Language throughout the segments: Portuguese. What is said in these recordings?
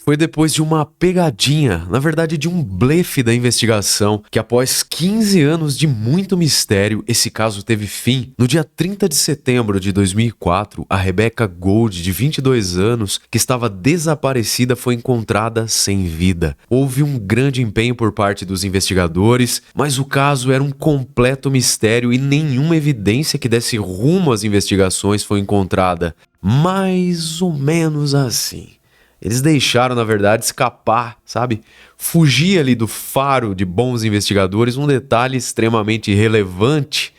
Foi depois de uma pegadinha, na verdade de um blefe da investigação, que após 15 anos de muito mistério, esse caso teve fim. No dia 30 de setembro de 2004, a Rebecca Gold, de 22 anos, que estava desaparecida, foi encontrada sem vida. Houve um grande empenho por parte dos investigadores, mas o caso era um completo mistério e nenhuma evidência que desse rumo às investigações foi encontrada. Mais ou menos assim. Eles deixaram, na verdade, escapar, sabe? Fugir ali do faro de bons investigadores, um detalhe extremamente relevante.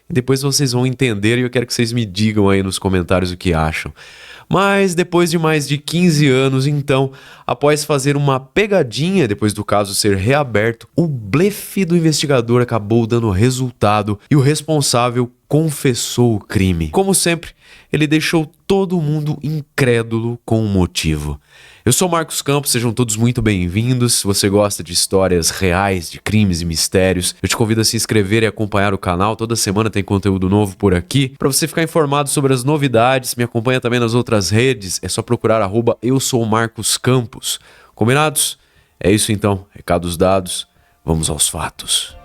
Depois vocês vão entender e eu quero que vocês me digam aí nos comentários o que acham. Mas depois de mais de 15 anos, então, após fazer uma pegadinha depois do caso ser reaberto, o blefe do investigador acabou dando resultado e o responsável confessou o crime. Como sempre, ele deixou todo mundo incrédulo com um motivo. Eu sou Marcos Campos, sejam todos muito bem-vindos. Se você gosta de histórias reais, de crimes e mistérios, eu te convido a se inscrever e acompanhar o canal. Toda semana tem conteúdo novo por aqui. Para você ficar informado sobre as novidades, me acompanha também nas outras redes. É só procurar @EuSouMarcosCampos. Combinados? É isso então. Recados dados. Vamos aos fatos.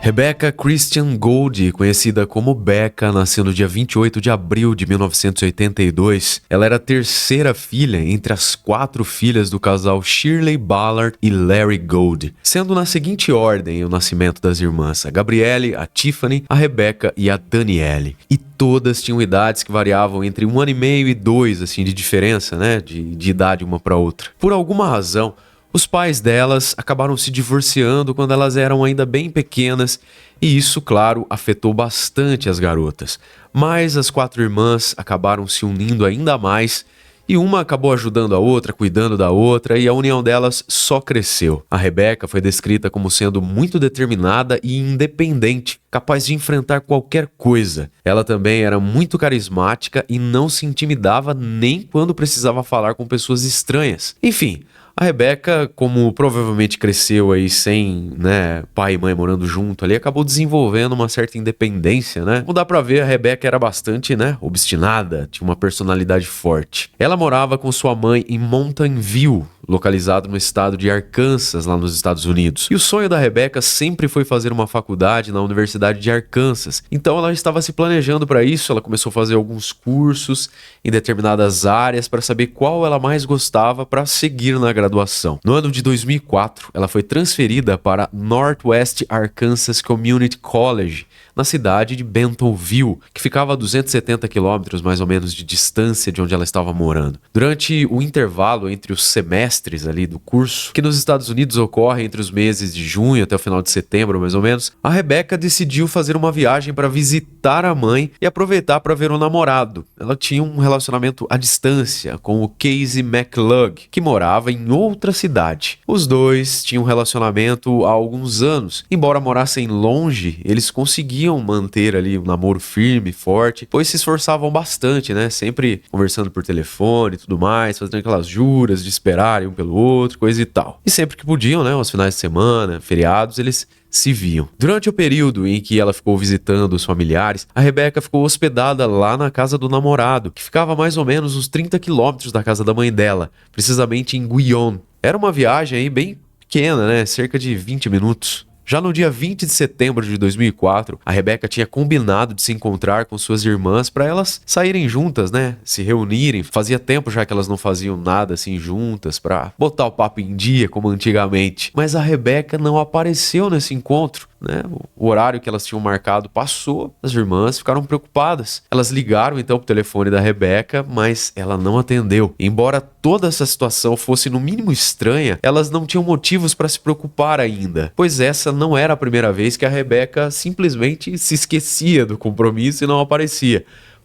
Rebecca Christian Gold, conhecida como Becca, nasceu no dia 28 de abril de 1982. Ela era a terceira filha entre as 4 filhas do casal Shirley Ballard e Larry Gold, sendo na seguinte ordem o nascimento das irmãs: a Gabrielle, a Tiffany, a Rebecca e a Danielle. E todas tinham idades que variavam entre 1 ano e meio e 2, assim, de diferença, né, de idade uma para outra. Por alguma razão, os pais delas acabaram se divorciando quando elas eram ainda bem pequenas e isso, claro, afetou bastante as garotas. Mas as 4 irmãs acabaram se unindo ainda mais e uma acabou ajudando a outra, cuidando da outra e a união delas só cresceu. A Rebecca foi descrita como sendo muito determinada e independente, capaz de enfrentar qualquer coisa. Ela também era muito carismática e não se intimidava nem quando precisava falar com pessoas estranhas. Enfim, a Rebecca, como provavelmente cresceu aí sem, né, pai e mãe morando junto ali, acabou desenvolvendo uma certa independência, né? Como dá pra ver, a Rebecca era bastante, né, obstinada, tinha uma personalidade forte. Ela morava com sua mãe em Mountain View, localizado no estado de Arkansas, lá nos Estados Unidos. E o sonho da Rebecca sempre foi fazer uma faculdade na Universidade de Arkansas. Então ela estava se planejando para isso, ela começou a fazer alguns cursos em determinadas áreas para saber qual ela mais gostava para seguir na graduação. No ano de 2004, ela foi transferida para Northwest Arkansas Community College, na cidade de Bentonville, que ficava a 270 quilômetros mais ou menos de distância de onde ela estava morando. Durante o intervalo entre os semestres ali do curso, que nos Estados Unidos ocorre entre os meses de junho até o final de setembro, mais ou menos, a Rebecca decidiu fazer uma viagem para visitar a mãe e aproveitar para ver o namorado. Ela tinha um relacionamento à distância com o Casey McLug, que morava em outra cidade. Os dois tinham um relacionamento há alguns anos. Embora morassem longe, eles conseguiam manter ali um namoro firme, forte, pois se esforçavam bastante, né? Sempre conversando por telefone e tudo mais, fazendo aquelas juras de esperarem um pelo outro, coisa e tal. E sempre que podiam, né? Aos finais de semana, feriados, eles se viam. Durante o período em que ela ficou visitando os familiares, a Rebecca ficou hospedada lá na casa do namorado, que ficava mais ou menos uns 30 quilômetros da casa da mãe dela, precisamente em Guion. Era uma viagem aí bem pequena, né? Cerca de 20 minutos. Já no dia 20 de setembro de 2004, a Rebecca tinha combinado de se encontrar com suas irmãs para elas saírem juntas, né? Se reunirem. Fazia tempo já que elas não faziam nada assim juntas para botar o papo em dia como antigamente. Mas a Rebecca não apareceu nesse encontro, né? O horário que elas tinham marcado passou, as irmãs ficaram preocupadas. Elas ligaram então pro telefone da Rebecca, mas ela não atendeu. Embora toda essa situação fosse no mínimo estranha, elas não tinham motivos para se preocupar ainda, pois essa não era a primeira vez que a Rebecca simplesmente se esquecia do compromisso e não aparecia.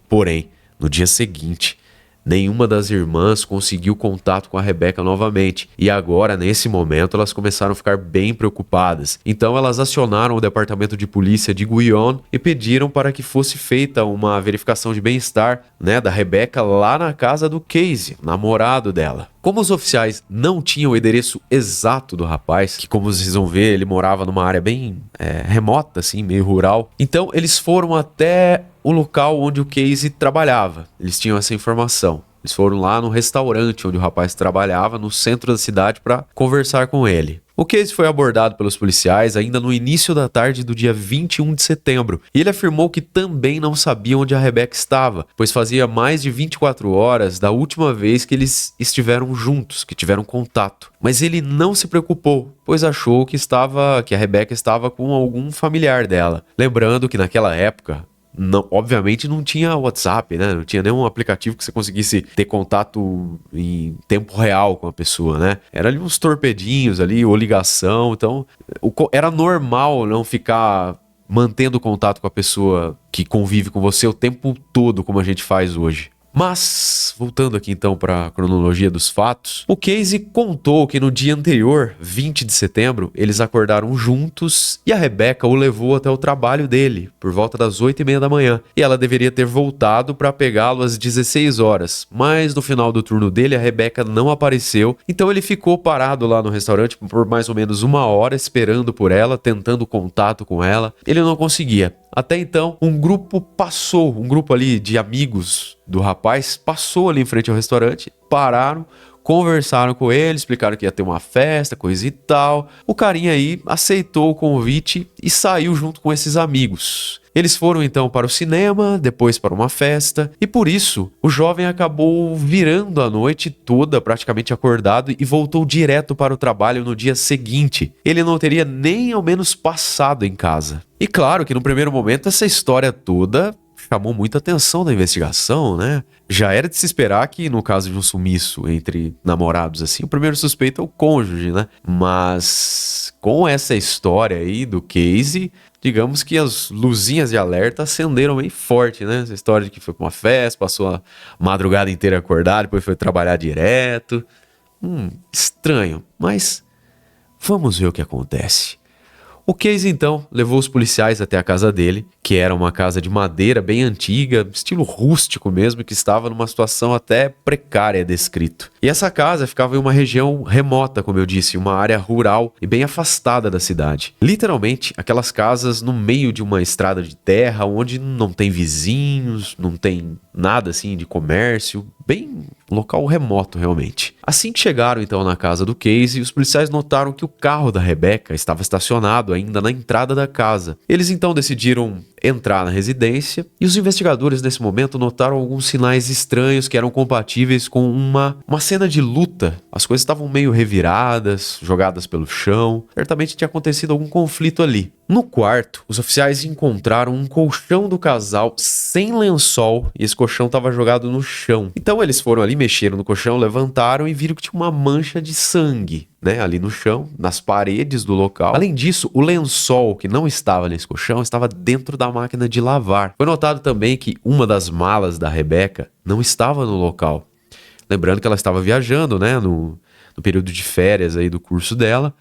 Porém, no dia seguinte, nenhuma das irmãs conseguiu contato com a Rebecca novamente. E agora, nesse momento, elas começaram a ficar bem preocupadas. Então elas acionaram o departamento de polícia de Guion e pediram para que fosse feita uma verificação de bem-estar, né, da Rebecca lá na casa do Casey, namorado dela. Como os oficiais não tinham o endereço exato do rapaz, que como vocês vão ver, ele morava numa área bem remota, assim, meio rural, então eles foram até o local onde o Casey trabalhava. Eles tinham essa informação. Eles foram lá no restaurante onde o rapaz trabalhava, no centro da cidade, para conversar com ele. O Casey foi abordado pelos policiais ainda no início da tarde do dia 21 de setembro, e ele afirmou que também não sabia onde a Rebecca estava, pois fazia mais de 24 horas da última vez que eles estiveram juntos, que tiveram contato. Mas ele não se preocupou, pois achou que a Rebecca estava com algum familiar dela. Lembrando que naquela época, obviamente não tinha WhatsApp, né? Não tinha nenhum aplicativo que você conseguisse ter contato em tempo real com a pessoa, né? Era ali uns torpedinhos ali, ou ligação. Então, era normal não ficar mantendo contato com a pessoa que convive com você o tempo todo, como a gente faz hoje. Mas, voltando aqui então para a cronologia dos fatos, o Casey contou que no dia anterior, 20 de setembro, eles acordaram juntos e a Rebecca o levou até o trabalho dele, por volta das 8h30 da manhã, e ela deveria ter voltado para pegá-lo às 16 horas, mas no final do turno dele a Rebecca não apareceu, então ele ficou parado lá no restaurante por mais ou menos 1 hora esperando por ela, tentando contato com ela. Ele não conseguia. Até então, um grupo ali de amigos do rapaz passou ali em frente ao restaurante, pararam, conversaram com ele, explicaram que ia ter uma festa, coisa e tal. O carinha aí aceitou o convite e saiu junto com esses amigos. Eles foram então para o cinema, depois para uma festa, e por isso o jovem acabou virando a noite toda praticamente acordado e voltou direto para o trabalho no dia seguinte. Ele não teria nem ao menos passado em casa. E claro que no primeiro momento essa história toda chamou muita atenção da investigação, né? Já era de se esperar que, no caso de um sumiço entre namorados assim, o primeiro suspeito é o cônjuge, né? Mas com essa história aí do Casey, digamos que as luzinhas de alerta acenderam bem forte, né? Essa história de que foi pra uma festa, passou a madrugada inteira acordado, depois foi trabalhar direto. Estranho, mas vamos ver o que acontece. O Casey, então, levou os policiais até a casa dele, que era uma casa de madeira bem antiga, estilo rústico mesmo, que estava numa situação até precária, descrito. E essa casa ficava em uma região remota, como eu disse, uma área rural e bem afastada da cidade. Literalmente, aquelas casas no meio de uma estrada de terra, onde não tem vizinhos, não tem nada assim de comércio, bem local remoto realmente. Assim que chegaram então na casa do Casey, os policiais notaram que o carro da Rebecca estava estacionado ainda na entrada da casa. Eles então decidiram entrar na residência e os investigadores nesse momento notaram alguns sinais estranhos que eram compatíveis com uma cena de luta. As coisas estavam meio reviradas, jogadas pelo chão. Certamente tinha acontecido algum conflito ali. No quarto, os oficiais encontraram um colchão do casal sem lençol e esse colchão estava jogado no chão. Então eles foram ali, mexeram no colchão, levantaram e viram que tinha uma mancha de sangue, né, ali no chão, nas paredes do local. Além disso, o lençol que não estava nesse colchão estava dentro da máquina de lavar. Foi notado também que uma das malas da Rebecca não estava no local. Lembrando que ela estava viajando, né, no período de férias aí do curso dela.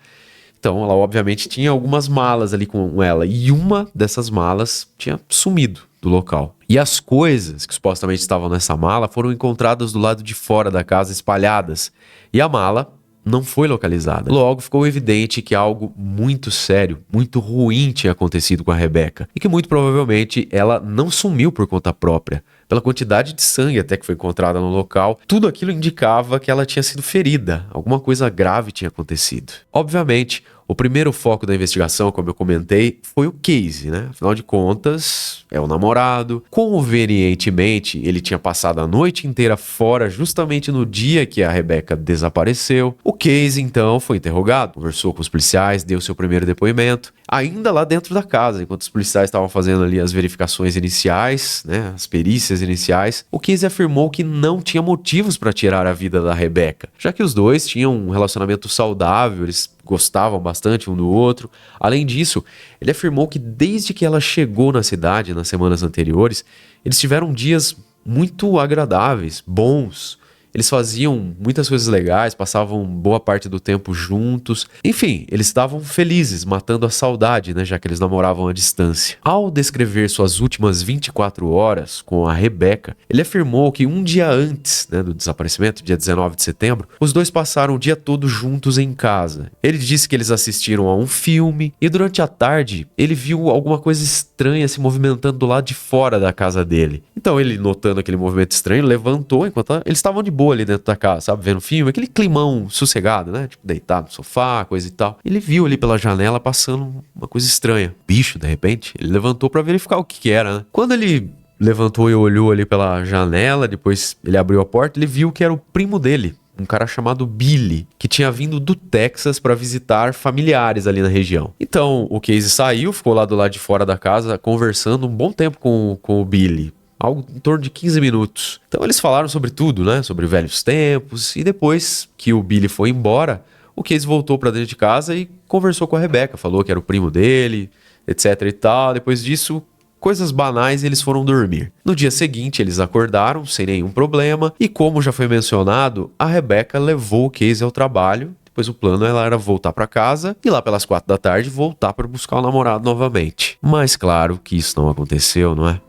Então, ela obviamente tinha algumas malas ali com ela. E uma dessas malas tinha sumido do local. E as coisas que supostamente estavam nessa mala foram encontradas do lado de fora da casa, espalhadas. E a mala não foi localizada. Logo, ficou evidente que algo muito sério, muito ruim tinha acontecido com a Rebecca. E que muito provavelmente ela não sumiu por conta própria. Pela quantidade de sangue até que foi encontrada no local, tudo aquilo indicava que ela tinha sido ferida. Alguma coisa grave tinha acontecido. Obviamente, o primeiro foco da investigação, como eu comentei, foi o Casey, né? Afinal de contas, é o namorado. Convenientemente, ele tinha passado a noite inteira fora justamente no dia que a Rebecca desapareceu. O Casey, então, foi interrogado, conversou com os policiais, deu seu primeiro depoimento, ainda lá dentro da casa, enquanto os policiais estavam fazendo ali as verificações iniciais, né? As perícias iniciais. O Casey afirmou que não tinha motivos para tirar a vida da Rebecca, já que os dois tinham um relacionamento saudável, eles gostavam bastante um do outro. Além disso, ele afirmou que desde que ela chegou na cidade nas semanas anteriores, eles tiveram dias muito agradáveis, bons, Eles faziam muitas coisas legais, passavam boa parte do tempo juntos. Enfim, eles estavam felizes, matando a saudade, né, já que eles namoravam à distância. Ao descrever suas últimas 24 horas com a Rebecca, ele afirmou que um dia antes, né, do desaparecimento, dia 19 de setembro, os dois passaram o dia todo juntos em casa. Ele disse que eles assistiram a um filme e durante a tarde ele viu alguma coisa estranha se movimentando do lado de fora da casa dele. Então ele, notando aquele movimento estranho, levantou enquanto eles estavam de boa ali dentro da casa, sabe, vendo filme, aquele climão sossegado, né, tipo deitado no sofá, coisa e tal. Ele viu ali pela janela passando uma coisa estranha. Bicho, de repente, ele levantou pra verificar o que era, né? Quando ele levantou e olhou ali pela janela, depois ele abriu a porta, ele viu que era o primo dele, um cara chamado Billy, que tinha vindo do Texas para visitar familiares ali na região. Então, o Casey saiu, ficou lá do lado de fora da casa, conversando um bom tempo com o Billy. Algo em torno de 15 minutos. Então eles falaram sobre tudo, né? Sobre velhos tempos. E depois que o Billy foi embora, o Casey voltou para dentro de casa e conversou com a Rebecca. Falou que era o primo dele, etc e tal. Depois disso, coisas banais, eles foram dormir. No dia seguinte, eles acordaram sem nenhum problema. E como já foi mencionado, a Rebecca levou o Casey ao trabalho. Depois o plano era voltar para casa e lá pelas 4 da tarde voltar para buscar o namorado novamente. Mas claro que isso não aconteceu, não é?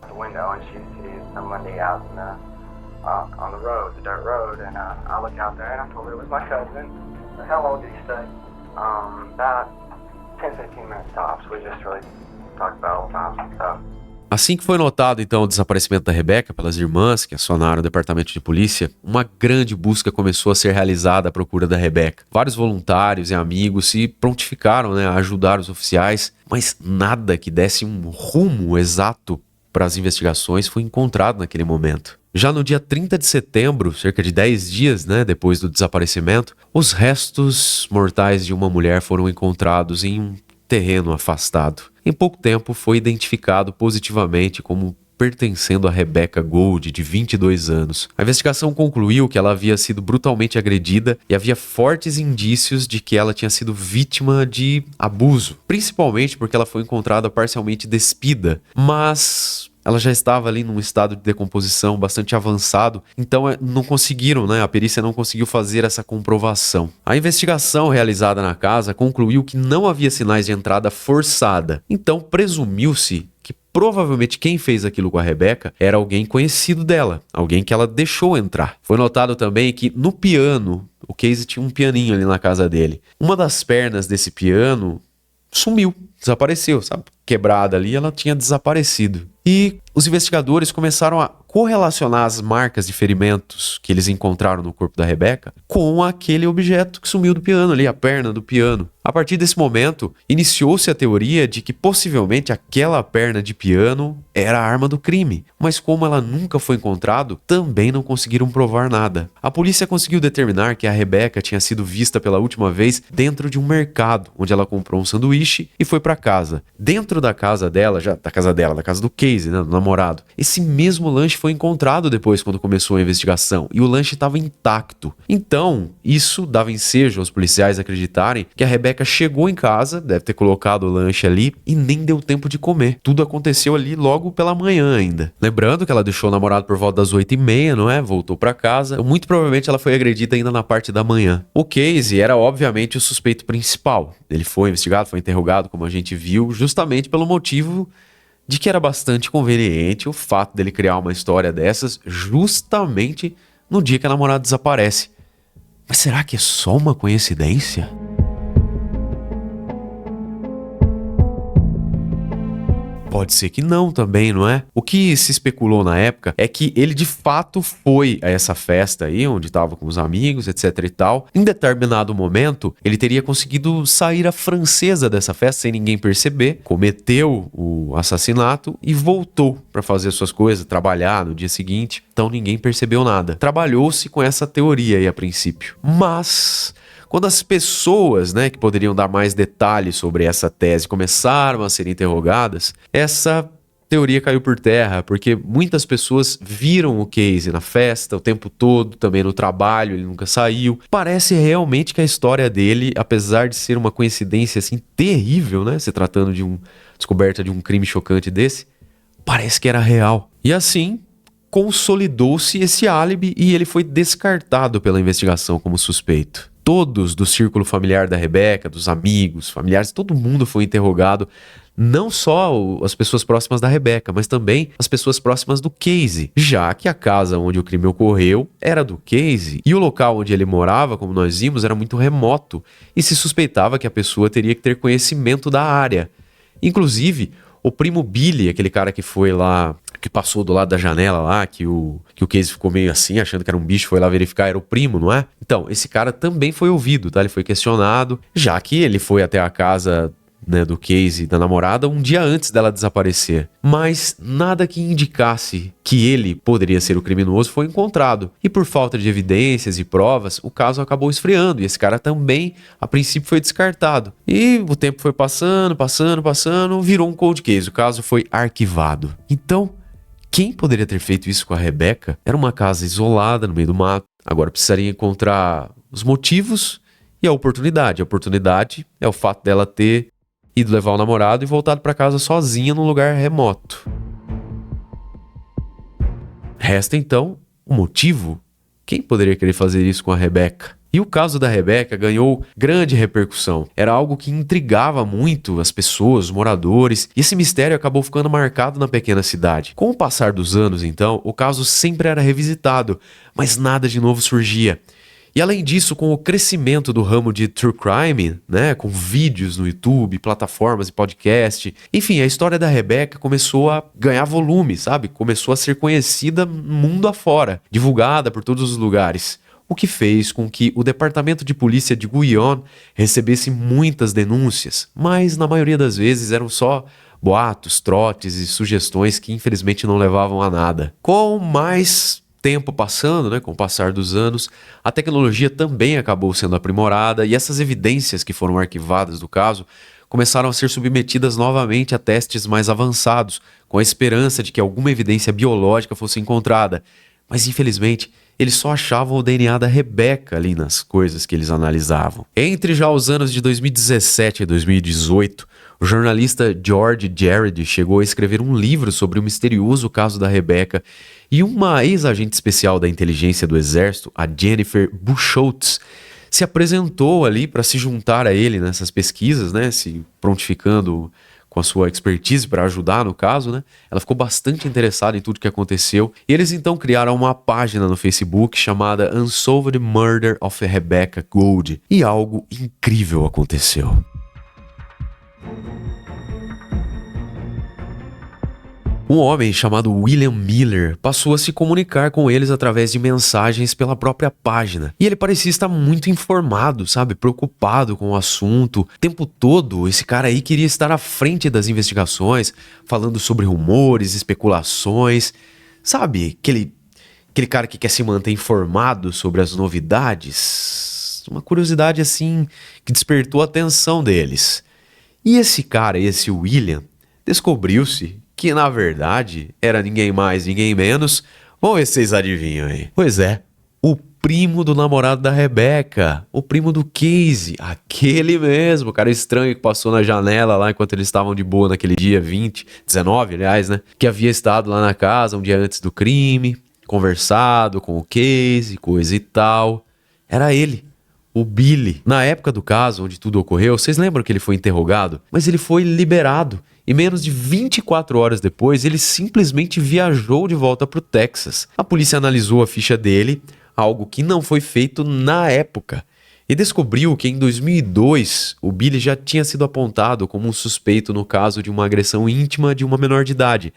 Monday out on the road, the dirt road, and I look out there and I told her it was my cousin. How long did he stay? About 10-15 minutes tops. We just really talked about old times and stuff. Assim que foi notado então o desaparecimento da Rebecca pelas irmãs que acionaram o departamento de polícia, uma grande busca começou a ser realizada à procura da Rebecca. Vários voluntários e amigos se prontificaram, né, a ajudar os oficiais, mas nada que desse um rumo exato para as investigações foi encontrado naquele momento. Já no dia 30 de setembro, cerca de 10 dias, né, depois do desaparecimento, os restos mortais de uma mulher foram encontrados em um terreno afastado. Em pouco tempo foi identificado positivamente como pertencendo a Rebecca Gold, de 22 anos. A investigação concluiu que ela havia sido brutalmente agredida e havia fortes indícios de que ela tinha sido vítima de abuso, principalmente porque ela foi encontrada parcialmente despida, mas ela já estava ali num estado de decomposição bastante avançado, então não conseguiram, né? A perícia não conseguiu fazer essa comprovação. A investigação realizada na casa concluiu que não havia sinais de entrada forçada, então presumiu-se que provavelmente quem fez aquilo com a Rebecca era alguém conhecido dela, alguém que ela deixou entrar. Foi notado também que no piano, o Casey tinha um pianinho ali na casa dele. Uma das pernas desse piano sumiu, desapareceu, sabe? Quebrada ali, ela tinha desaparecido. E os investigadores começaram a correlacionar as marcas de ferimentos que eles encontraram no corpo da Rebecca com aquele objeto que sumiu do piano ali, a perna do piano. A partir desse momento, iniciou-se a teoria de que possivelmente aquela perna de piano era a arma do crime, mas como ela nunca foi encontrada, também não conseguiram provar nada. A polícia conseguiu determinar que a Rebecca tinha sido vista pela última vez dentro de um mercado, onde ela comprou um sanduíche e foi para casa. Dentro da casa dela, da casa do Casey, né, do namorado, esse mesmo lanche foi encontrado depois quando começou a investigação e o lanche estava intacto. Então, isso dava ensejo aos policiais acreditarem que a Rebecca chegou em casa, deve ter colocado o lanche ali e nem deu tempo de comer. Tudo aconteceu ali logo pela manhã ainda. Lembrando que ela deixou o namorado por volta das 8h30, não é? Voltou para casa. Muito provavelmente ela foi agredida ainda na parte da manhã. O Casey era obviamente o suspeito principal. Ele foi investigado, foi interrogado, como a gente viu, justamente pelo motivo de que era bastante conveniente o fato dele criar uma história dessas justamente no dia que a namorada desaparece. Mas será que é só uma coincidência? Pode ser que não também, não é? O que se especulou na época é que ele de fato foi a essa festa aí, onde estava com os amigos, etc e tal. Em determinado momento, ele teria conseguido sair à francesa dessa festa sem ninguém perceber, cometeu o assassinato e voltou para fazer suas coisas, trabalhar no dia seguinte. Então ninguém percebeu nada. Trabalhou-se com essa teoria aí a princípio. Mas quando as pessoas, né, que poderiam dar mais detalhes sobre essa tese começaram a ser interrogadas, essa teoria caiu por terra, porque muitas pessoas viram o Casey na festa o tempo todo, também no trabalho, ele nunca saiu. Parece realmente que a história dele, apesar de ser uma coincidência assim terrível, né, se tratando de descoberta de um crime chocante desse, parece que era real. E assim consolidou-se esse álibi e ele foi descartado pela investigação como suspeito. Todos do círculo familiar da Rebecca, dos amigos, familiares, todo mundo foi interrogado, não só as pessoas próximas da Rebecca, mas também as pessoas próximas do Casey, já que a casa onde o crime ocorreu era do Casey e o local onde ele morava, como nós vimos, era muito remoto e se suspeitava que a pessoa teria que ter conhecimento da área. Inclusive, o primo Billy, aquele cara que foi lá, que passou do lado da janela lá, que o Casey ficou meio assim, achando que era um bicho, foi lá verificar, era o primo, não é? Então, esse cara também foi ouvido, tá? Ele foi questionado, já que ele foi até a casa, né, do Casey, da namorada, um dia antes dela desaparecer. Mas nada que indicasse que ele poderia ser o criminoso foi encontrado. E por falta de evidências e provas, o caso acabou esfriando. E esse cara também, a princípio, foi descartado. E o tempo foi passando, virou um cold case. O caso foi arquivado. Então, quem poderia ter feito isso com a Rebecca? Era uma casa isolada no meio do mato. Agora precisaria encontrar os motivos e a oportunidade. A oportunidade é o fato dela ter ido levar o namorado e voltado para casa sozinha num lugar remoto. Resta então o motivo. Quem poderia querer fazer isso com a Rebecca? E o caso da Rebecca ganhou grande repercussão. Era algo que intrigava muito as pessoas, os moradores, e esse mistério acabou ficando marcado na pequena cidade. Com o passar dos anos, então, o caso sempre era revisitado, mas nada de novo surgia. E além disso, com o crescimento do ramo de true crime, né, com vídeos no YouTube, plataformas e podcast, enfim, a história da Rebecca começou a ganhar volume, sabe? Começou a ser conhecida mundo afora, divulgada por todos os lugares. O que fez com que o departamento de polícia de Guion recebesse muitas denúncias, mas na maioria das vezes eram só boatos, trotes e sugestões que infelizmente não levavam a nada. Com mais tempo passando, né, com o passar dos anos, a tecnologia também acabou sendo aprimorada e essas evidências que foram arquivadas do caso começaram a ser submetidas novamente a testes mais avançados, com a esperança de que alguma evidência biológica fosse encontrada. Mas infelizmente, eles só achavam o DNA da Rebecca ali nas coisas que eles analisavam. Entre já os anos de 2017 e 2018, o jornalista George Jared chegou a escrever um livro sobre o misterioso caso da Rebecca e uma ex-agente especial da inteligência do exército, a Jennifer Buchholz, se apresentou ali para se juntar a ele nessas pesquisas, né, se prontificando com a sua expertise para ajudar no caso, né? Ela ficou bastante interessada em tudo que aconteceu e eles então criaram uma página no Facebook chamada Unsolved Murder of Rebecca Gould e algo incrível aconteceu. Um homem chamado William Miller passou a se comunicar com eles através de mensagens pela própria página. E ele parecia estar muito informado, sabe? Preocupado com o assunto. O tempo todo, esse cara aí queria estar à frente das investigações, falando sobre rumores, especulações. Sabe? Aquele cara que quer se manter informado sobre as novidades. Uma curiosidade assim que despertou a atenção deles. E esse cara, esse William, descobriu-se que na verdade era ninguém mais, ninguém menos. Vamos ver se vocês adivinham aí. Pois é, o primo do namorado da Rebecca, o primo do Casey, aquele mesmo, o cara estranho que passou na janela lá enquanto eles estavam de boa naquele dia 19, aliás, né? Que havia estado lá na casa um dia antes do crime, conversado com o Casey, coisa e tal. Era ele. O Billy. Na época do caso, onde tudo ocorreu, vocês lembram que ele foi interrogado? Mas ele foi liberado. E menos de 24 horas depois, ele simplesmente viajou de volta para o Texas. A polícia analisou a ficha dele, algo que não foi feito na época. E descobriu que em 2002, o Billy já tinha sido apontado como um suspeito no caso de uma agressão íntima de uma menor de idade.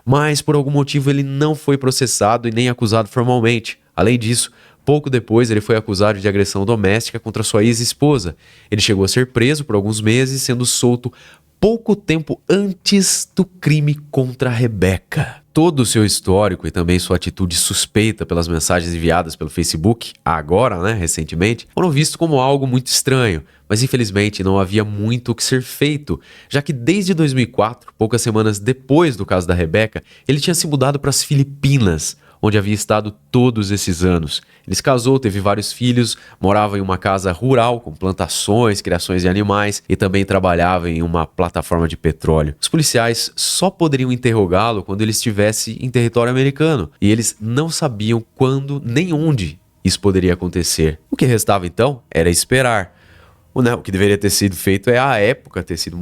Mas, por algum motivo, ele não foi processado e nem acusado formalmente. Além disso, pouco depois, ele foi acusado de agressão doméstica contra sua ex-esposa. Ele chegou a ser preso por alguns meses, sendo solto pouco tempo antes do crime contra a Rebecca. Todo o seu histórico e também sua atitude suspeita pelas mensagens enviadas pelo Facebook, agora, né, recentemente, foram vistos como algo muito estranho, mas infelizmente não havia muito o que ser feito, já que desde 2004, poucas semanas depois do caso da Rebecca, ele tinha se mudado para as Filipinas, onde havia estado todos esses anos. Ele se casou, teve vários filhos, morava em uma casa rural com plantações, criações de animais e também trabalhava em uma plataforma de petróleo. Os policiais só poderiam interrogá-lo quando ele estivesse em território americano e eles não sabiam quando nem onde isso poderia acontecer. O que restava então era esperar. O que deveria ter sido feito é, à época, ter sido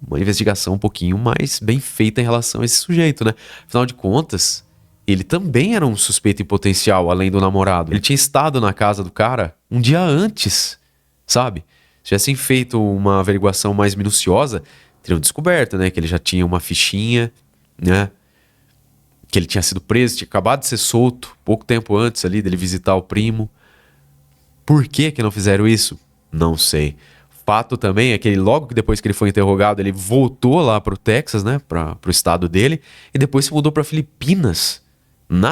uma investigação um pouquinho mais bem feita em relação a esse sujeito, né? Afinal de contas, ele também era um suspeito em potencial, além do namorado. Ele tinha estado na casa do cara um dia antes, sabe? Se tivessem feito uma averiguação mais minuciosa, teriam descoberto, né? Que ele já tinha uma fichinha, né? Que ele tinha sido preso, tinha acabado de ser solto pouco tempo antes ali dele visitar o primo. Por que não fizeram isso? Não sei. Fato também é que logo que depois que ele foi interrogado, ele voltou lá pro Texas, né, pro estado dele, e depois se mudou para Filipinas.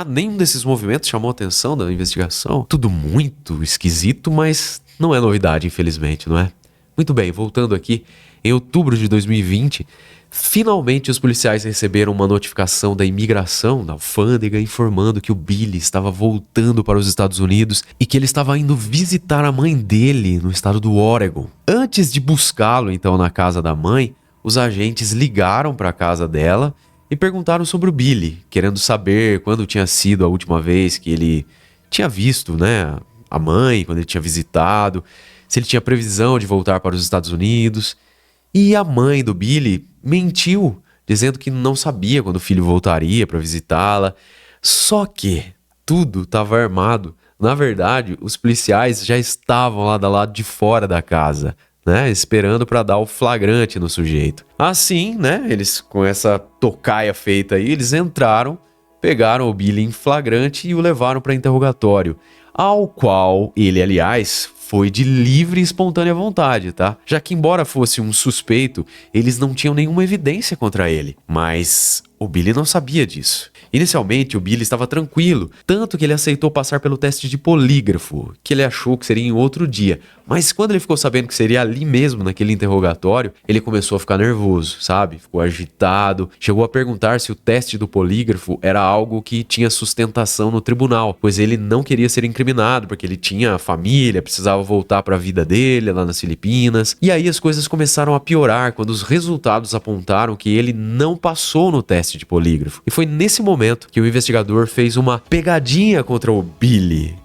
Nenhum desses movimentos chamou a atenção da investigação. Tudo muito esquisito, mas não é novidade, infelizmente, não é? Muito bem, voltando aqui, em outubro de 2020, finalmente os policiais receberam uma notificação da imigração, da alfândega, informando que o Billy estava voltando para os Estados Unidos e que ele estava indo visitar a mãe dele no estado do Oregon. Antes de buscá-lo, então, na casa da mãe, os agentes ligaram para a casa dela e perguntaram sobre o Billy, querendo saber quando tinha sido a última vez que ele tinha visto, né, a mãe, quando ele tinha visitado, se ele tinha previsão de voltar para os Estados Unidos. E a mãe do Billy mentiu, dizendo que não sabia quando o filho voltaria para visitá-la. Só que tudo estava armado. Na verdade, os policiais já estavam lá do lado de fora da casa, né, esperando para dar o flagrante no sujeito. Assim, né, eles com essa tocaia feita aí, eles entraram, pegaram o Billy em flagrante e o levaram para interrogatório, ao qual ele, aliás, foi de livre e espontânea vontade, tá? Já que, embora fosse um suspeito, eles não tinham nenhuma evidência contra ele. Mas o Billy não sabia disso. Inicialmente, o Billy estava tranquilo, tanto que ele aceitou passar pelo teste de polígrafo, que ele achou que seria em outro dia. Mas quando ele ficou sabendo que seria ali mesmo, naquele interrogatório, ele começou a ficar nervoso, sabe? Ficou agitado, chegou a perguntar se o teste do polígrafo era algo que tinha sustentação no tribunal, pois ele não queria ser incriminado, porque ele tinha família, precisava voltar para a vida dele lá nas Filipinas. E aí as coisas começaram a piorar quando os resultados apontaram que ele não passou no teste de polígrafo. E foi nesse momento que o investigador fez uma pegadinha contra o Billy.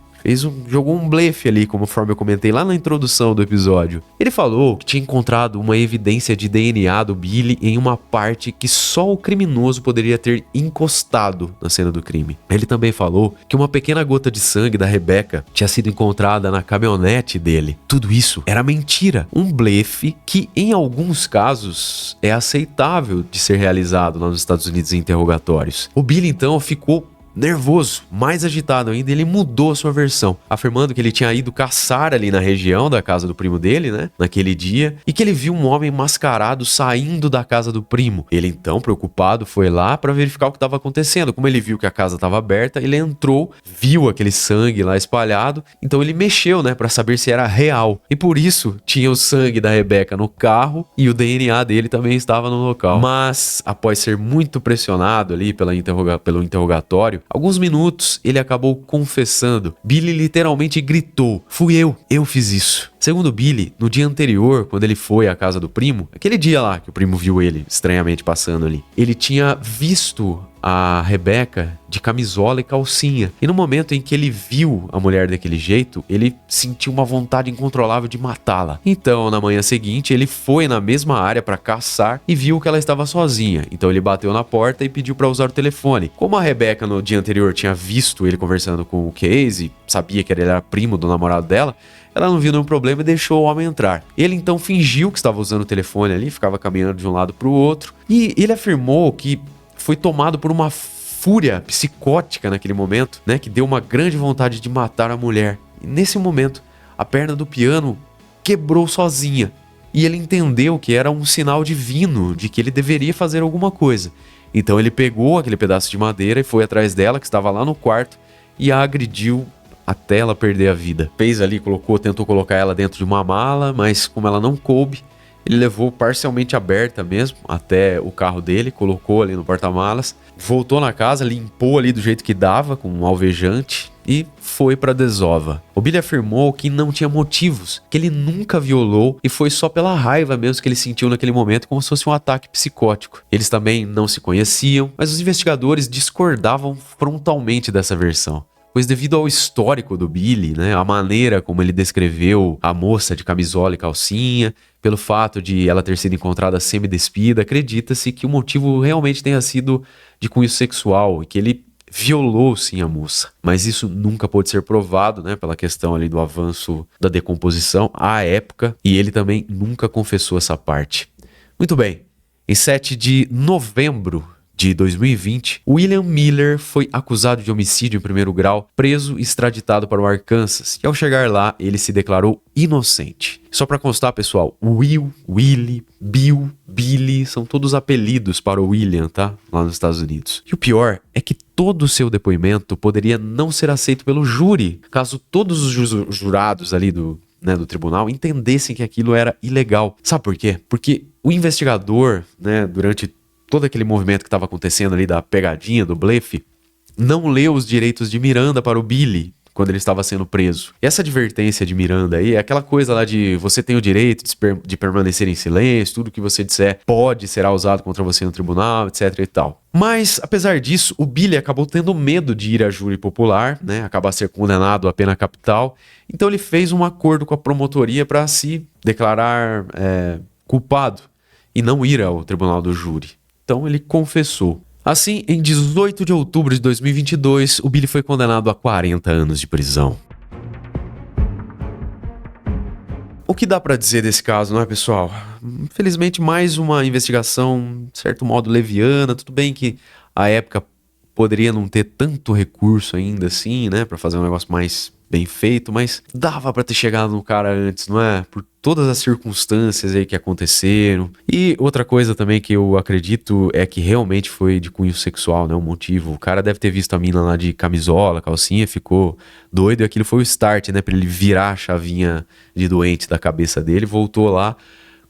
Jogou um blefe ali, conforme eu comentei lá na introdução do episódio. Ele falou que tinha encontrado uma evidência de DNA do Billy em uma parte que só o criminoso poderia ter encostado na cena do crime. Ele também falou que uma pequena gota de sangue da Rebecca tinha sido encontrada na caminhonete dele. Tudo isso era mentira, um blefe que em alguns casos é aceitável de ser realizado lá nos Estados Unidos em interrogatórios. O Billy então ficou nervoso, mais agitado ainda, ele mudou a sua versão, afirmando que ele tinha ido caçar ali na região da casa do primo dele, né, naquele dia, e que ele viu um homem mascarado saindo da casa do primo. Ele então, preocupado, foi lá para verificar o que estava acontecendo. Como ele viu que a casa estava aberta, ele entrou, viu aquele sangue lá espalhado, então ele mexeu, né, para saber se era real. E por isso tinha o sangue da Rebecca no carro e o DNA dele também estava no local. Mas após ser muito pressionado ali pelo interrogatório, alguns minutos ele acabou confessando. Billy literalmente gritou: "Fui eu fiz isso." Segundo Billy, no dia anterior, quando ele foi à casa do primo, aquele dia lá que o primo viu ele estranhamente passando ali, ele tinha visto a Rebecca de camisola e calcinha. E no momento em que ele viu a mulher daquele jeito, ele sentiu uma vontade incontrolável de matá-la. Então, na manhã seguinte, ele foi na mesma área para caçar e viu que ela estava sozinha. Então ele bateu na porta e pediu para usar o telefone. Como a Rebecca no dia anterior tinha visto ele conversando com o Casey, sabia que ele era primo do namorado dela, ela não viu nenhum problema e deixou o homem entrar. Ele então fingiu que estava usando o telefone ali, ficava caminhando de um lado para o outro. E ele afirmou que foi tomado por uma fúria psicótica naquele momento, né, que deu uma grande vontade de matar a mulher. E nesse momento, a perna do piano quebrou sozinha. E ele entendeu que era um sinal divino de que ele deveria fazer alguma coisa. Então ele pegou aquele pedaço de madeira e foi atrás dela, que estava lá no quarto, e a agrediu até ela perder a vida. Fez ali, tentou colocar ela dentro de uma mala, mas como ela não coube, Ele levou parcialmente aberta mesmo até o carro dele, colocou ali no porta-malas, voltou na casa, limpou ali do jeito que dava, com um alvejante, e foi pra desova. O Billy afirmou que não tinha motivos, que ele nunca violou e foi só pela raiva mesmo que ele sentiu naquele momento, como se fosse um ataque psicótico. Eles também não se conheciam, mas os investigadores discordavam frontalmente dessa versão. Pois devido ao histórico do Billy, né, a maneira como ele descreveu a moça de camisola e calcinha, pelo fato de ela ter sido encontrada semi-despida, acredita-se que o motivo realmente tenha sido de cunho sexual e que ele violou sim a moça. Mas isso nunca pôde ser provado, né, pela questão ali do avanço da decomposição à época, e ele também nunca confessou essa parte. Muito bem, em 7 de novembro de 2020, William Miller foi acusado de homicídio em primeiro grau, preso e extraditado para o Arkansas. E ao chegar lá, ele se declarou inocente. Só para constar, pessoal, Will, Willie, Bill, Billy são todos apelidos para o William, tá? Lá nos Estados Unidos. E o pior é que todo o seu depoimento poderia não ser aceito pelo júri, caso todos os jurados ali do tribunal entendessem que aquilo era ilegal. Sabe por quê? Porque o investigador, né, durante todo aquele movimento que estava acontecendo ali da pegadinha, do blefe, não leu os direitos de Miranda para o Billy quando ele estava sendo preso. E essa advertência de Miranda aí é aquela coisa lá de você tem o direito de permanecer em silêncio, tudo que você disser pode ser usado contra você no tribunal, etc e tal. Mas, apesar disso, o Billy acabou tendo medo de ir a júri popular, né, acabar ser condenado à pena capital, então ele fez um acordo com a promotoria para se declarar culpado e não ir ao tribunal do júri. Então ele confessou. Assim, em 18 de outubro de 2022, o Billy foi condenado a 40 anos de prisão. O que dá pra dizer desse caso, não é, pessoal? Infelizmente, mais uma investigação, de certo modo, leviana. Tudo bem que a época poderia não ter tanto recurso ainda assim, né, pra fazer um negócio mais bem feito, mas dava pra ter chegado no cara antes, não é? Por todas as circunstâncias aí que aconteceram. E outra coisa também que eu acredito é que realmente foi de cunho sexual, né, o motivo. O cara deve ter visto a mina lá de camisola, calcinha, ficou doido e aquilo foi o start, né, pra ele virar a chavinha de doente da cabeça dele, voltou lá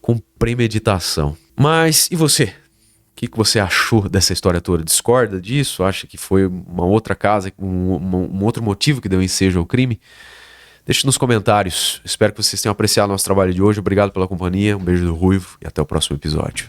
com premeditação. Mas e você? O que você achou dessa história toda? Discorda disso? Acha que foi uma outra casa, um outro motivo que deu ensejo ao crime? Deixe nos comentários. Espero que vocês tenham apreciado nosso trabalho de hoje. Obrigado pela companhia. Um beijo do Ruivo e até o próximo episódio.